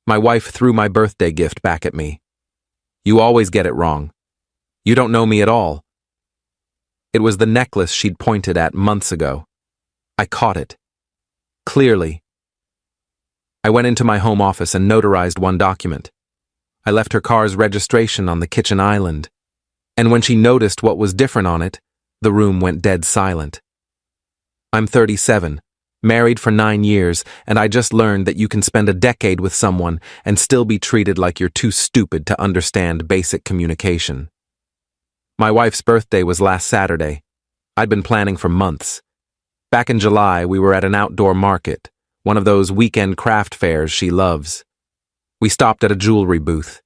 My wife threw my birthday gift back at me. You always get it wrong. You don't know me at all. It was the necklace she'd pointed at months ago. I caught it. Clearly. I went into my home office and notarized one document. I left her car's registration on the kitchen island. And when she noticed what was different on it, the room went dead silent. I'm 37, married for 9 years, and I just learned that you can spend a decade with someone and still be treated like you're too stupid to understand basic communication. My wife's birthday was last Saturday. I'd been planning for months. Back in July, we were at an outdoor market, one of those weekend craft fairs she loves. We stopped at a jewelry booth.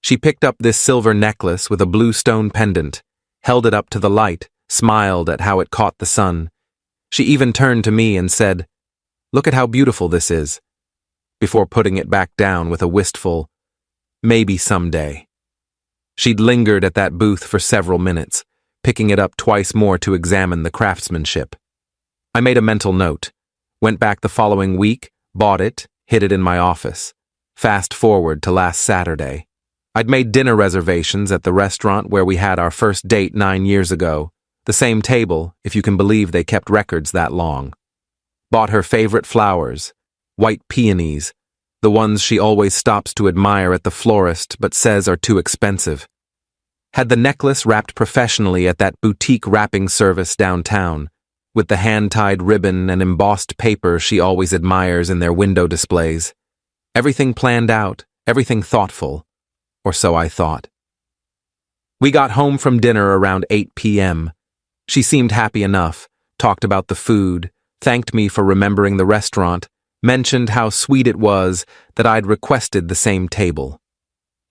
She picked up this silver necklace with a blue stone pendant, held it up to the light, smiled at how it caught the sun. She even turned to me and said, "Look at how beautiful this is," before putting it back down with a wistful, "Maybe someday." She'd lingered at that booth for several minutes, picking it up twice more to examine the craftsmanship. I made a mental note, went back the following week, bought it, hid it in my office. Fast forward to last Saturday. I'd made dinner reservations at the restaurant where we had our first date 9 years ago. The same table, if you can believe they kept records that long. Bought her favorite flowers, white peonies, the ones she always stops to admire at the florist but says are too expensive. Had the necklace wrapped professionally at that boutique wrapping service downtown, with the hand-tied ribbon and embossed paper she always admires in their window displays. Everything planned out, everything thoughtful, or so I thought. We got home from dinner around 8 p.m. She seemed happy enough, talked about the food, thanked me for remembering the restaurant, mentioned how sweet it was that I'd requested the same table.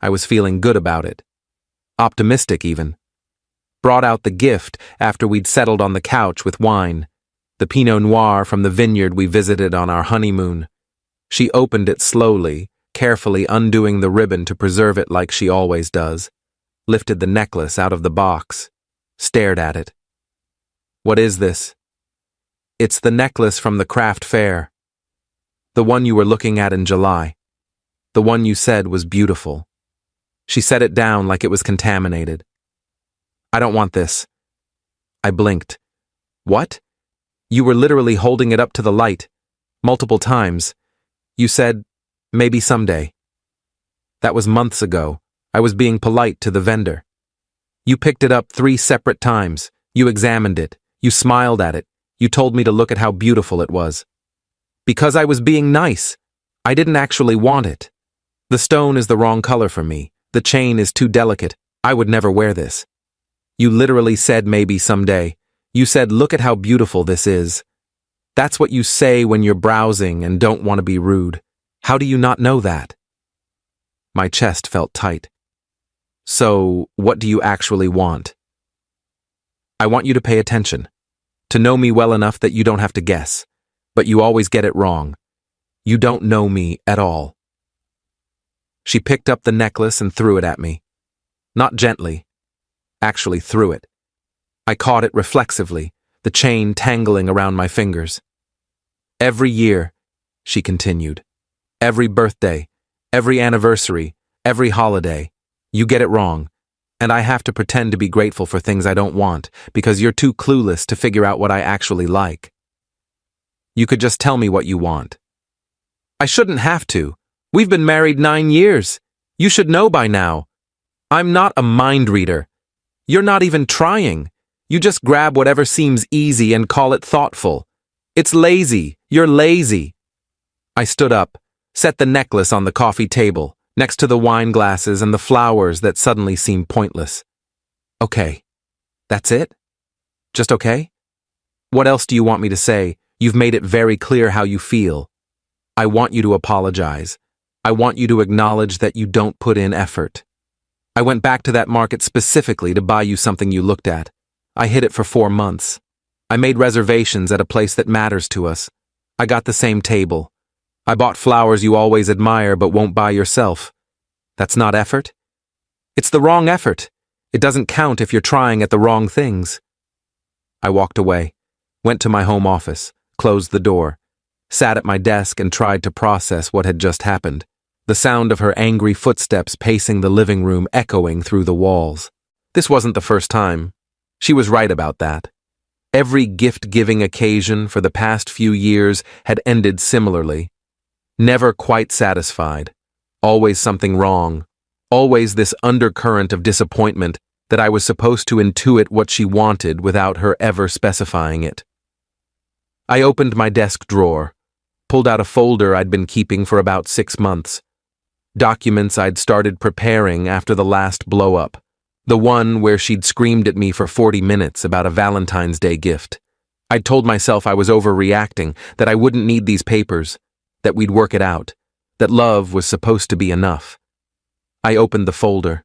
I was feeling good about it. Optimistic even. Brought out the gift after we'd settled on the couch with wine, the Pinot Noir from the vineyard we visited on our honeymoon. She opened it slowly, carefully undoing the ribbon to preserve it like she always does, lifted the necklace out of the box, stared at it. "What is this?" "It's the necklace from the craft fair. The one you were looking at in July. The one you said was beautiful." She set it down like it was contaminated. "I don't want this." I blinked. "What? You were literally holding it up to the light, multiple times. You said, 'Maybe someday.' That was months ago. I was being polite to the vendor. You picked it up 3 separate times. You examined it. You smiled at it. You told me to look at how beautiful it was. Because I was being nice. I didn't actually want it. The stone is the wrong color for me. The chain is too delicate. I would never wear this. You literally said maybe someday. You said, 'Look at how beautiful this is.' That's what you say when you're browsing and don't want to be rude. How do you not know that?" My chest felt tight. "So, what do you actually want?" "I want you to pay attention. To know me well enough that you don't have to guess. But you always get it wrong. You don't know me at all." She picked up the necklace and threw it at me. Not gently. Actually threw it. I caught it reflexively, the chain tangling around my fingers. "Every year," she continued, "every birthday, every anniversary, every holiday, you get it wrong. And I have to pretend to be grateful for things I don't want because you're too clueless to figure out what I actually like. You could just tell me what you want." "I shouldn't have to. We've been married 9 years. You should know by now. I'm not a mind reader. You're not even trying. You just grab whatever seems easy and call it thoughtful. It's lazy. You're lazy." I stood up, set the necklace on the coffee table, next to the wine glasses and the flowers that suddenly seemed pointless. "Okay. That's it? Just okay? What else do you want me to say? You've made it very clear how you feel. I want you to apologize. I want you to acknowledge that you don't put in effort. I went back to that market specifically to buy you something you looked at. I hid it for 4 months. I made reservations at a place that matters to us. I got the same table. I bought flowers you always admire but won't buy yourself. That's not effort? It's the wrong effort. It doesn't count if you're trying at the wrong things." I walked away, went to my home office, closed the door, sat at my desk and tried to process what had just happened. the sound of her angry footsteps pacing the living room echoing through the walls. This wasn't the first time. She was right about that. Every gift-giving occasion for the past few years had ended similarly. Never quite satisfied. Always something wrong. Always this undercurrent of disappointment that I was supposed to intuit what she wanted without her ever specifying it. I opened my desk drawer, pulled out a folder I'd been keeping for about 6 months. Documents I'd started preparing after the last blow-up. The one where she'd screamed at me for 40 minutes about a Valentine's Day gift. I'd told myself I was overreacting, that I wouldn't need these papers, that we'd work it out, that love was supposed to be enough. I opened the folder,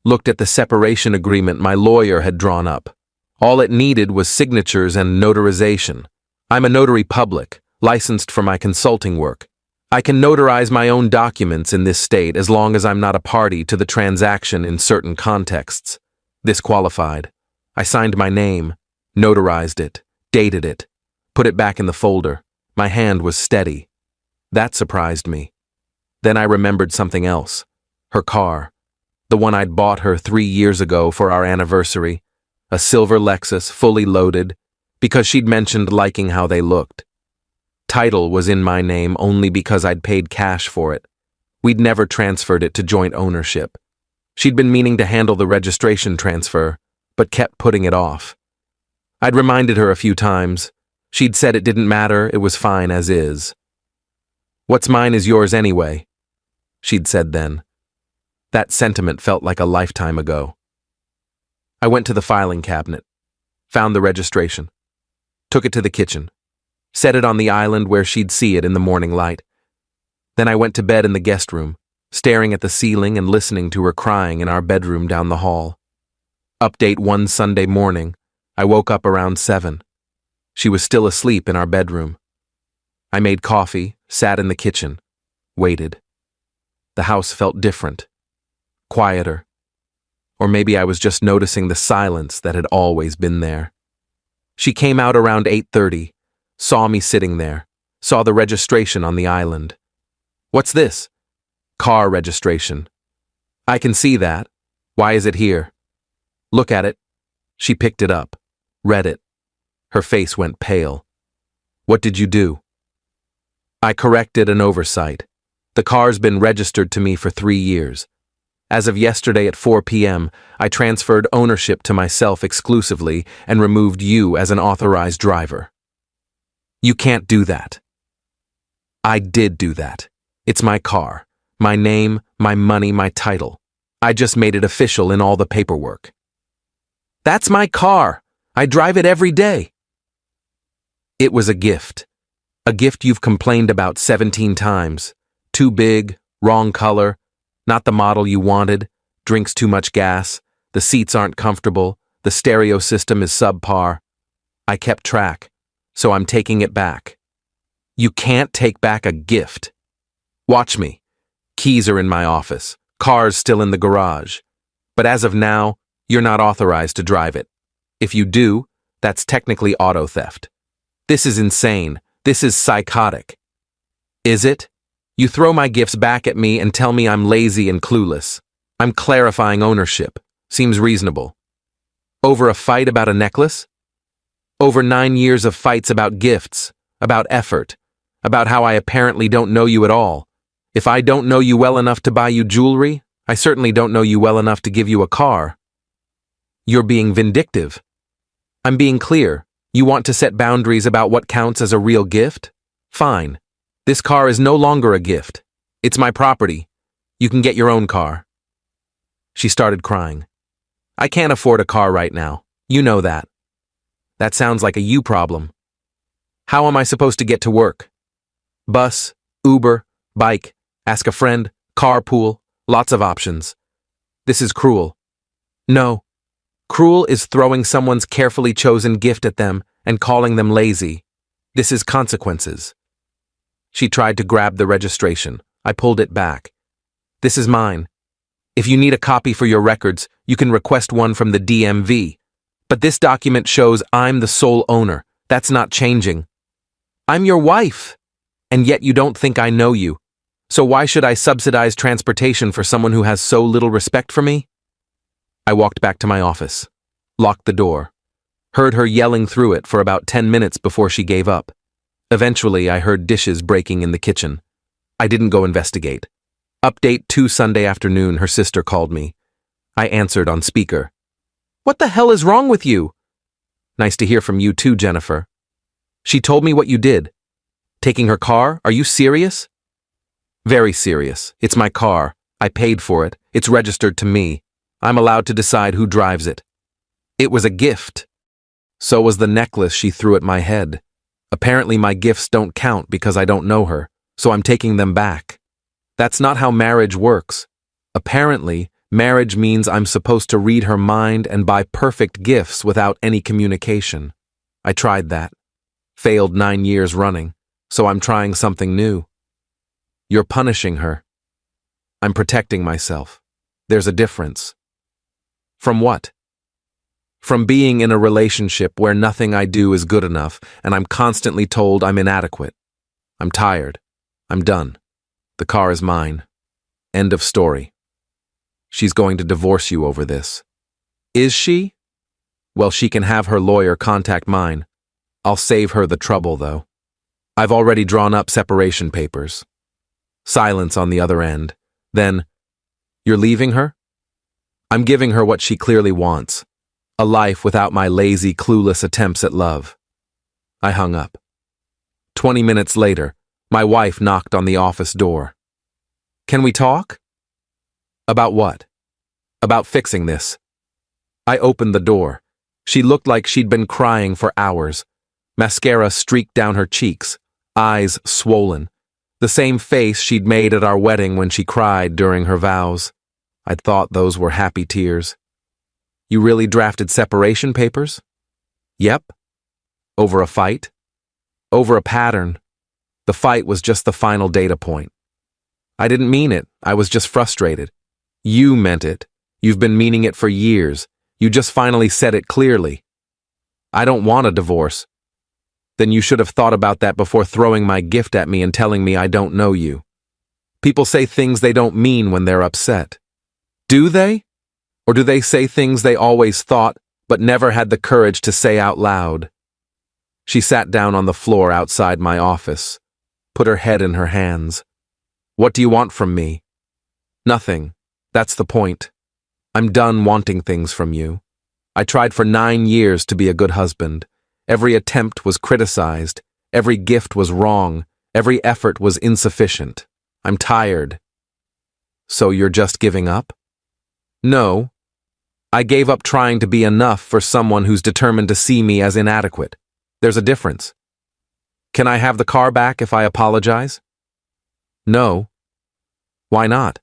looked at the separation agreement my lawyer had drawn up. All it needed was signatures and notarization. I'm a notary public, licensed for my consulting work. I can notarize my own documents in this state as long as I'm not a party to the transaction in certain contexts. This qualified. I signed my name, notarized it, dated it, put it back in the folder. My hand was steady. That surprised me. Then I remembered something else. Her car. The one I'd bought her 3 years ago for our anniversary. A silver Lexus, fully loaded, because she'd mentioned liking how they looked. Title was in my name only because I'd paid cash for it. We'd never transferred it to joint ownership. She'd been meaning to handle the registration transfer, but kept putting it off. I'd reminded her a few times. She'd said it didn't matter, it was fine as is. What's mine is yours anyway, she'd said then. That sentiment felt like a lifetime ago. I went to the filing cabinet, found the registration, took it to the kitchen, set it on the island where she'd see it in the morning light. Then I went to bed in the guest room, staring at the ceiling and listening to her crying in our bedroom down the hall. Update one Sunday morning, I woke up around 7. She was still asleep in our bedroom. I made coffee, sat in the kitchen, waited. The house felt different, quieter. Or maybe I was just noticing the silence that had always been there. She came out around 8:30, saw me sitting there, saw the registration on the island. What's this? Car registration. I can see that. Why is it here? Look at it. She picked it up, read it. Her face went pale. What did you do? I corrected an oversight. The car's been registered to me for 3 years. As of yesterday at 4 p.m., I transferred ownership to myself exclusively and removed you as an authorized driver. You can't do that. I did do that. It's my car, my name, my money, my title. I just made it official in all the paperwork. That's my car. I drive it every day. It was a gift. A gift you've complained about 17 times. Too big, wrong color, not the model you wanted, drinks too much gas, the seats aren't comfortable, the stereo system is subpar. I kept track, so I'm taking it back. You can't take back a gift. Watch me. Keys are in my office, car's still in the garage. But as of now, you're not authorized to drive it. If you do, that's technically auto theft. This is insane. This is psychotic. Is it? You throw my gifts back at me and tell me I'm lazy and clueless. I'm clarifying ownership. Seems reasonable. Over a fight about a necklace? Over 9 years of fights about gifts, about effort, about how I apparently don't know you at all. If I don't know you well enough to buy you jewelry, I certainly don't know you well enough to give you a car. You're being vindictive. I'm being clear. You want to set boundaries about what counts as a real gift? Fine. This car is no longer a gift. It's my property. You can get your own car. She started crying. I can't afford a car right now. You know that. That sounds like a you problem. How am I supposed to get to work? Bus, Uber, bike, ask a friend, carpool, lots of options. This is cruel. No. Cruel is throwing someone's carefully chosen gift at them and calling them lazy. This is consequences. She tried to grab the registration. I pulled it back. This is mine. If you need a copy for your records, you can request one from the DMV. But this document shows I'm the sole owner. That's not changing. I'm your wife. And yet you don't think I know you. So why should I subsidize transportation for someone who has so little respect for me? I walked back to my office, locked the door, heard her yelling through it for about 10 minutes before she gave up. Eventually, I heard dishes breaking in the kitchen. I didn't go investigate. Update 2 Sunday afternoon, her sister called me. I answered on speaker. What the hell is wrong with you? Nice to hear from you too, Jennifer. She told me what you did. Taking her car? Are you serious? Very serious. It's my car. I paid for it. It's registered to me. I'm allowed to decide who drives it. It was a gift. So was the necklace she threw at my head. Apparently my gifts don't count because I don't know her, so I'm taking them back. That's not how marriage works. Apparently, marriage means I'm supposed to read her mind and buy perfect gifts without any communication. I tried that. Failed 9 years running, so I'm trying something new. You're punishing her. I'm protecting myself. There's a difference. From what? From being in a relationship where nothing I do is good enough and I'm constantly told I'm inadequate. I'm tired. I'm done. The car is mine. End of story. She's going to divorce you over this. Is she? Well, she can have her lawyer contact mine. I'll save her the trouble, though. I've already drawn up separation papers. Silence on the other end. Then, you're leaving her? I'm giving her what she clearly wants. A life without my lazy, clueless attempts at love. I hung up. 20 minutes later, my wife knocked on the office door. Can we talk? About what? About fixing this. I opened the door. She looked like she'd been crying for hours. Mascara streaked down her cheeks, eyes swollen. The same face she'd made at our wedding when she cried during her vows. I'd thought those were happy tears. You really drafted separation papers? Yep. Over a fight? Over a pattern. The fight was just the final data point. I didn't mean it. I was just frustrated. You meant it. You've been meaning it for years. You just finally said it clearly. I don't want a divorce. Then you should have thought about that before throwing my gift at me and telling me I don't know you. People say things they don't mean when they're upset. Do they? Or do they say things they always thought, but never had the courage to say out loud? She sat down on the floor outside my office, put her head in her hands. What do you want from me? Nothing. That's the point. I'm done wanting things from you. I tried for 9 years to be a good husband. Every attempt was criticized. Every gift was wrong. Every effort was insufficient. I'm tired. So you're just giving up? No. I gave up trying to be enough for someone who's determined to see me as inadequate. There's a difference. Can I have the car back if I apologize? No. Why not?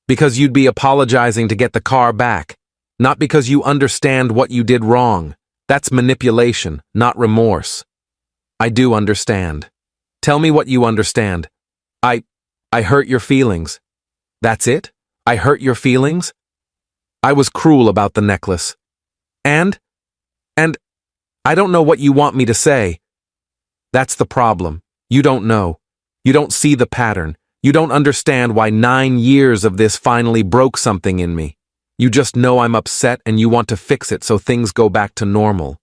Because you'd be apologizing to get the car back, not because you understand what you did wrong. That's manipulation, not remorse. I do understand. Tell me what you understand. I hurt your feelings. That's it? I hurt your feelings? I was cruel about the necklace. And I don't know what you want me to say. That's the problem. You don't know. You don't see the pattern. You don't understand why 9 years of this finally broke something in me. You just know I'm upset and you want to fix it so things go back to normal.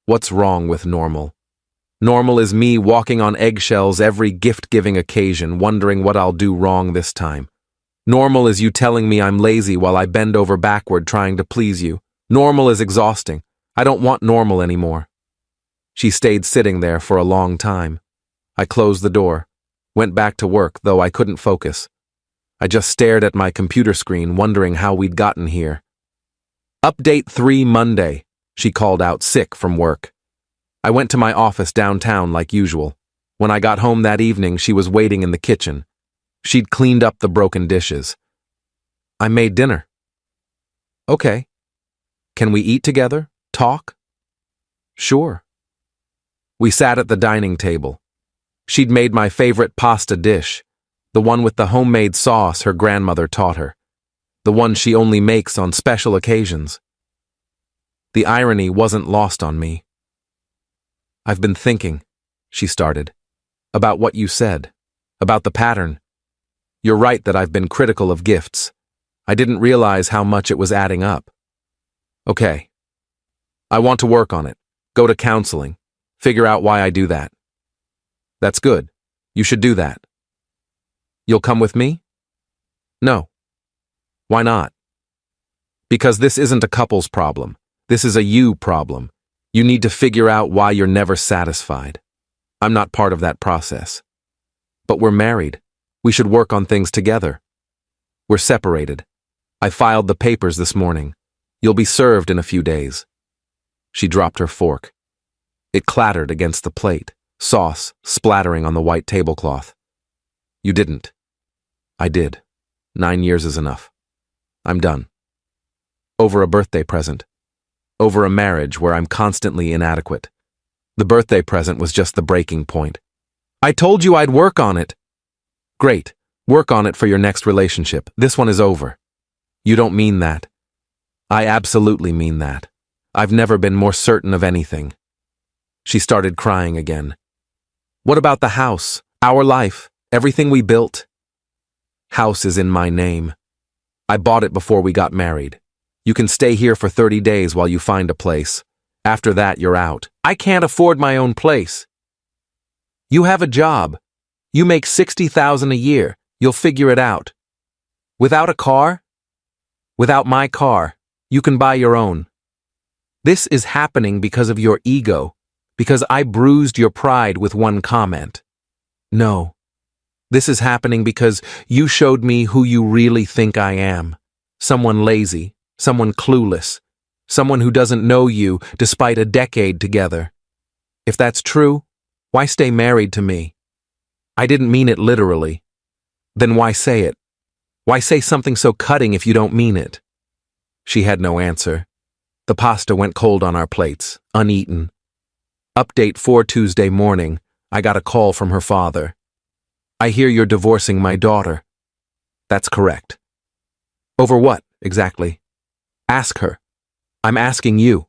What's wrong with normal? Normal is me walking on eggshells every gift-giving occasion, wondering what I'll do wrong this time. Normal is you telling me I'm lazy while I bend over backward trying to please you. Normal is exhausting. I don't want normal anymore. She stayed sitting there for a long time. I closed the door, went back to work, though I couldn't focus. I just stared at my computer screen, wondering how we'd gotten here. Update 3 Monday, she called out sick from work. I went to my office downtown like usual. When I got home that evening, she was waiting in the kitchen. She'd cleaned up the broken dishes. I made dinner. Okay. Can we eat together? Talk? Sure. We sat at the dining table. She'd made my favorite pasta dish, the one with the homemade sauce her grandmother taught her, the one she only makes on special occasions. The irony wasn't lost on me. I've been thinking, she started, about what you said. About the pattern. You're right that I've been critical of gifts. I didn't realize how much it was adding up. Okay. I want to work on it. Go to counseling. Figure out why I do that. That's good. You should do that. You'll come with me? No. Why not? Because this isn't a couple's problem. This is a you problem. You need to figure out why you're never satisfied. I'm not part of that process. But we're married. We should work on things together. We're separated. I filed the papers this morning. You'll be served in a few days. She dropped her fork. It clattered against the plate, sauce splattering on the white tablecloth. You didn't. I did. 9 years is enough. I'm done. Over a birthday present. Over a marriage where I'm constantly inadequate. The birthday present was just the breaking point. I told you I'd work on it. Great. Work on it for your next relationship. This one is over. You don't mean that. I absolutely mean that. I've never been more certain of anything. She started crying again. What about the house, our life, everything we built? House is in my name. I bought it before we got married. You can stay here for 30 days while you find a place. After that, you're out. I can't afford my own place. You have a job. You make $60,000 a year. You'll figure it out. Without a car? Without my car, you can buy your own. This is happening because of your ego, because I bruised your pride with one comment. No. This is happening because you showed me who you really think I am. Someone lazy, someone clueless, someone who doesn't know you despite a decade together. If that's true, why stay married to me? I didn't mean it literally. Then why say it? Why say something so cutting if you don't mean it? She had no answer. The pasta went cold on our plates, uneaten. Update 4 Tuesday morning, I got a call from her father. I hear you're divorcing my daughter. That's correct. Over what, exactly? Ask her. I'm asking you.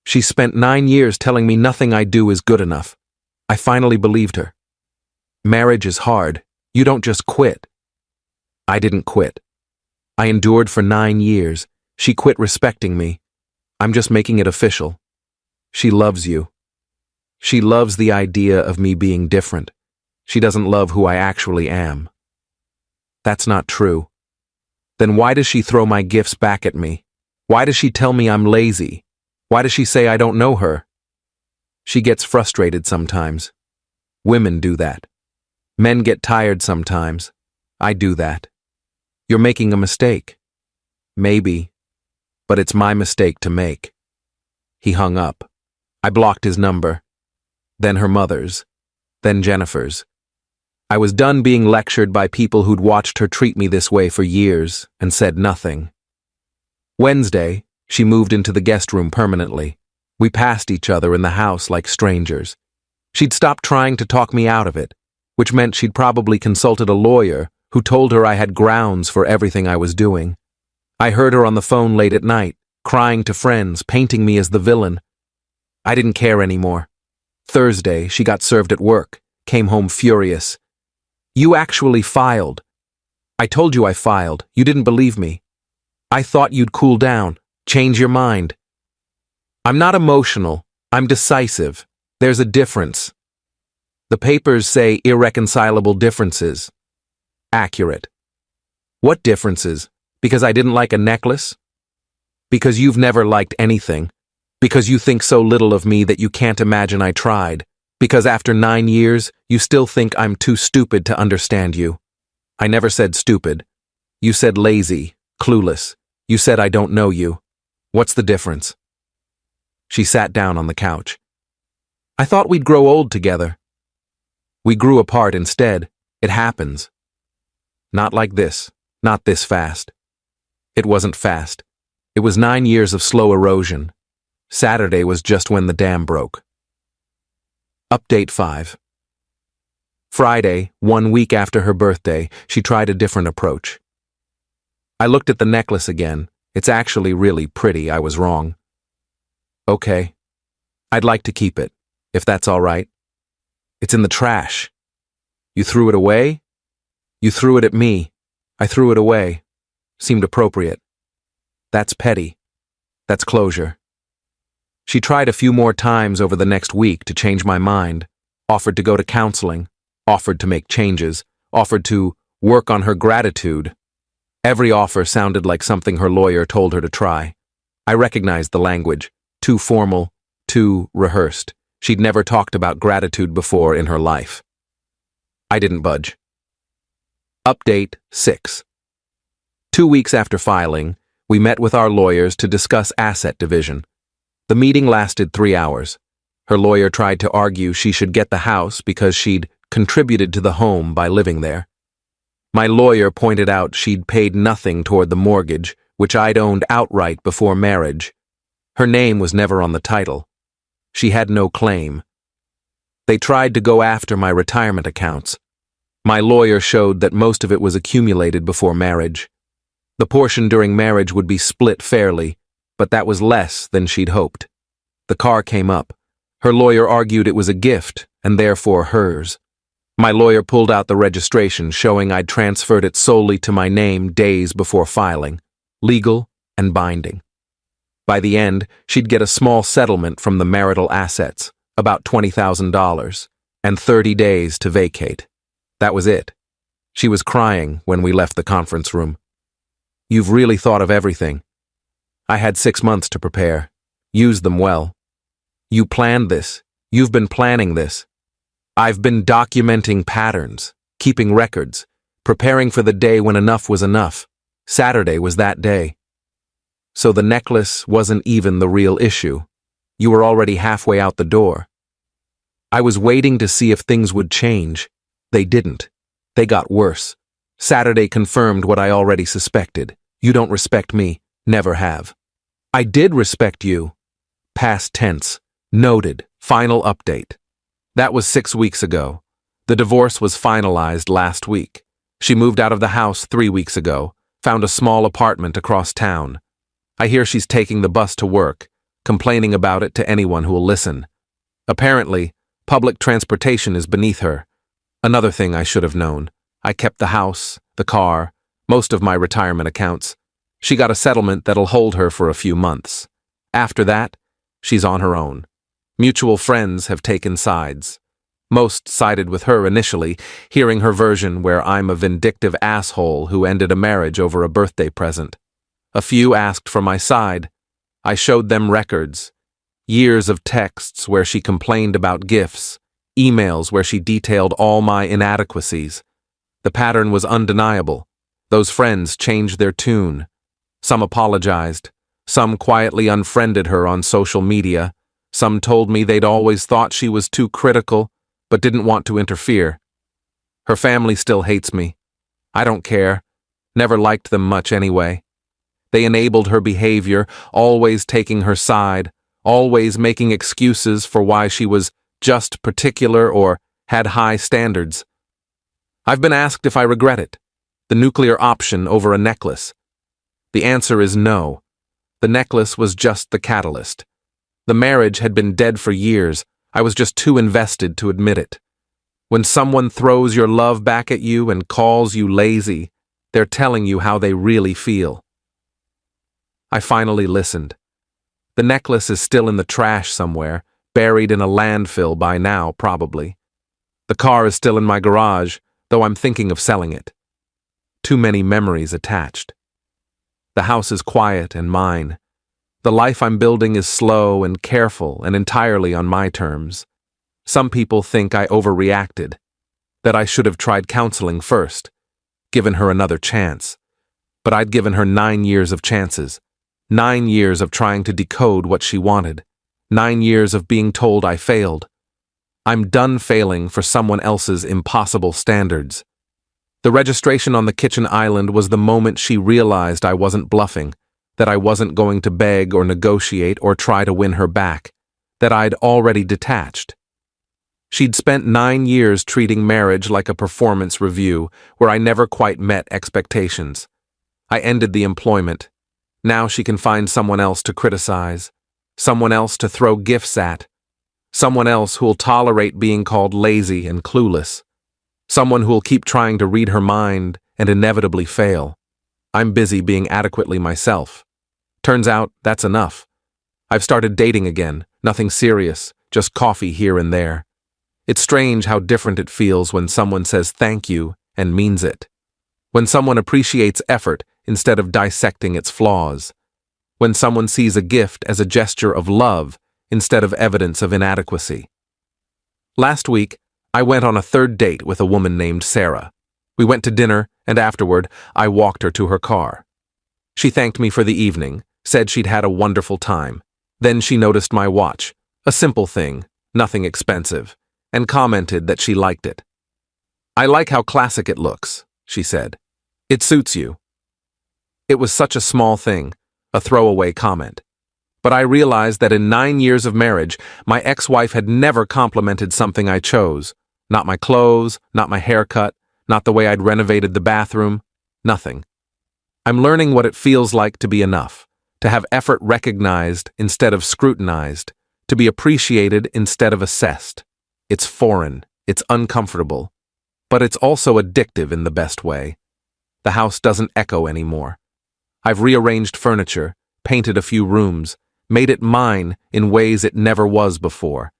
She spent 9 years telling me nothing I do is good enough. I finally believed her. Marriage is hard. You don't just quit. I didn't quit. I endured for 9 years. She quit respecting me. I'm just making it official. She loves you. She loves the idea of me being different. She doesn't love who I actually am. That's not true. Then why does she throw my gifts back at me? Why does she tell me I'm lazy? Why does she say I don't know her? She gets frustrated sometimes. Women do that. Men get tired sometimes. I do that. You're making a mistake. Maybe. But it's my mistake to make. He hung up. I blocked his number. Then her mother's. Then Jennifer's. I was done being lectured by people who'd watched her treat me this way for years and said nothing. Wednesday, she moved into the guest room permanently. We passed each other in the house like strangers. She'd stopped trying to talk me out of it, which meant she'd probably consulted a lawyer who told her I had grounds for everything I was doing. I heard her on the phone late at night, crying to friends, painting me as the villain. I didn't care anymore. Thursday, she got served at work, came home furious. You actually filed. I told you I filed. You didn't believe me. I thought you'd cool down, change your mind. I'm not emotional. I'm decisive. There's a difference. The papers say irreconcilable differences. Accurate. What differences? Because I didn't like a necklace? Because you've never liked anything? Because you think so little of me that you can't imagine I tried? Because after 9 years, you still think I'm too stupid to understand you? I never said stupid. You said lazy, clueless. You said I don't know you. What's the difference? She sat down on the couch. I thought we'd grow old together. We grew apart instead. It happens. Not like this. Not this fast. It wasn't fast. It was 9 years of slow erosion. Saturday was just when the dam broke. Update 5. Friday, 1 week after her birthday, she tried a different approach. I looked at the necklace again. It's actually really pretty. I was wrong. Okay. I'd like to keep it, if that's all right. It's in the trash. You threw it away? You threw it at me. I threw it away. Seemed appropriate. That's petty. That's closure. She tried a few more times over the next week to change my mind, offered to go to counseling, offered to make changes, offered to work on her gratitude. Every offer sounded like something her lawyer told her to try. I recognized the language, too formal, too rehearsed. She'd never talked about gratitude before in her life. I didn't budge. Update 6. 2 weeks after filing, we met with our lawyers to discuss asset division. The meeting lasted 3 hours. Her lawyer tried to argue she should get the house because she'd contributed to the home by living there. My lawyer pointed out she'd paid nothing toward the mortgage, which I'd owned outright before marriage. Her name was never on the title. She had no claim. They tried to go after my retirement accounts. My lawyer showed that most of it was accumulated before marriage. The portion during marriage would be split fairly, but that was less than she'd hoped. The car came up. Her lawyer argued it was a gift, and therefore hers. My lawyer pulled out the registration showing I'd transferred it solely to my name days before filing, legal and binding. By the end, she'd get a small settlement from the marital assets, about $20,000, and 30 days to vacate. That was it. She was crying when we left the conference room. You've really thought of everything. I had 6 months to prepare. Use them well. You planned this. You've been planning this. I've been documenting patterns, keeping records, preparing for the day when enough was enough. Saturday was that day. So the necklace wasn't even the real issue. You were already halfway out the door. I was waiting to see if things would change. They didn't. They got worse. Saturday confirmed what I already suspected. You don't respect me. Never have. I did respect you. Past tense. Noted. Final update. That was 6 weeks ago. The divorce was finalized last week. She moved out of the house 3 weeks ago, found a small apartment across town. I hear she's taking the bus to work, complaining about it to anyone who will listen. Apparently, public transportation is beneath her. Another thing I should have known. I kept the house, the car, most of my retirement accounts. She got a settlement that'll hold her for a few months. After that, she's on her own. Mutual friends have taken sides. Most sided with her initially, hearing her version where I'm a vindictive asshole who ended a marriage over a birthday present. A few asked for my side. I showed them records. Years of texts where she complained about gifts, emails where she detailed all my inadequacies. The pattern was undeniable. Those friends changed their tune. Some apologized. Some quietly unfriended her on social media. Some told me they'd always thought she was too critical, but didn't want to interfere. Her family still hates me. I don't care. Never liked them much anyway. They enabled her behavior, always taking her side, always making excuses for why she was just particular or had high standards. I've been asked if I regret it, the nuclear option over a necklace. The answer is no. The necklace was just the catalyst. The marriage had been dead for years. I was just too invested to admit it. When someone throws your love back at you and calls you lazy, they're telling you how they really feel. I finally listened. The necklace is still in the trash somewhere, buried in a landfill by now, probably. The car is still in my garage, though I'm thinking of selling it. Too many memories attached. The house is quiet and mine. The life I'm building is slow and careful and entirely on my terms. Some people think I overreacted, that I should have tried counseling first, given her another chance. But I'd given her 9 years of chances. 9 years of trying to decode what she wanted. 9 years of being told I failed. I'm done failing for someone else's impossible standards. The registration on the kitchen island was the moment she realized I wasn't bluffing, that I wasn't going to beg or negotiate or try to win her back, that I'd already detached. She'd spent 9 years treating marriage like a performance review where I never quite met expectations. I ended the employment. Now she can find someone else to criticize, someone else to throw gifts at, someone else who'll tolerate being called lazy and clueless, Someone who'll keep trying to read her mind and inevitably fail. I'm busy being adequately myself. Turns out that's enough. I've started dating again, nothing serious, just coffee here and there. It's strange how different it feels when someone says thank you and means it. When someone appreciates effort instead of dissecting its flaws. When someone sees a gift as a gesture of love instead of evidence of inadequacy. Last week, I went on a third date with a woman named Sarah. We went to dinner, and afterward, I walked her to her car. She thanked me for the evening, said she'd had a wonderful time. Then she noticed my watch, a simple thing, nothing expensive, and commented that she liked it. "I like how classic it looks," she said. "It suits you." It was such a small thing, a throwaway comment. But I realized that in 9 years of marriage, my ex-wife had never complimented something I chose. Not my clothes, not my haircut, not the way I'd renovated the bathroom, nothing. I'm learning what it feels like to be enough, to have effort recognized instead of scrutinized, to be appreciated instead of assessed. It's foreign, it's uncomfortable, but it's also addictive in the best way. The house doesn't echo anymore. I've rearranged furniture, painted a few rooms, made it mine in ways it never was before.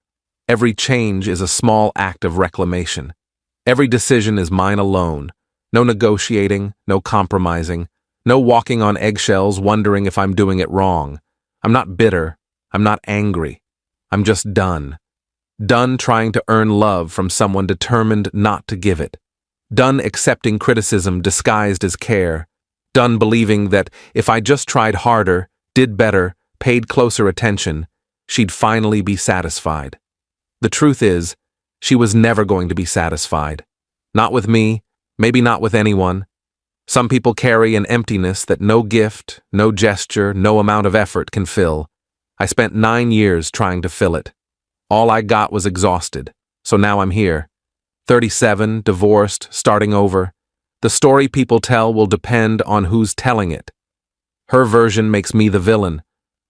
Every change is a small act of reclamation. Every decision is mine alone. No negotiating, no compromising, no walking on eggshells wondering if I'm doing it wrong. I'm not bitter. I'm not angry. I'm just done. Done trying to earn love from someone determined not to give it. Done accepting criticism disguised as care. Done believing that if I just tried harder, did better, paid closer attention, she'd finally be satisfied. The truth is, she was never going to be satisfied. Not with me, maybe not with anyone. Some people carry an emptiness that no gift, no gesture, no amount of effort can fill. I spent 9 years trying to fill it. All I got was exhausted, so now I'm here. 37, divorced, starting over. The story people tell will depend on who's telling it. Her version makes me the villain.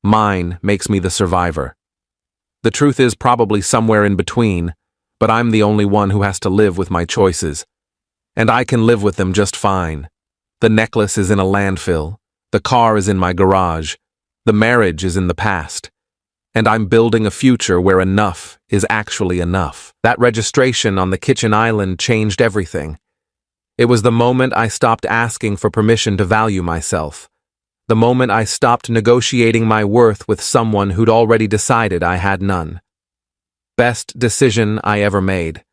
Mine makes me the survivor. The truth is probably somewhere in between, but I'm the only one who has to live with my choices. And I can live with them just fine. The necklace is in a landfill. The car is in my garage. The marriage is in the past. And I'm building a future where enough is actually enough. That registration on the kitchen island changed everything. It was the moment I stopped asking for permission to value myself. The moment I stopped negotiating my worth with someone who'd already decided I had none. Best decision I ever made.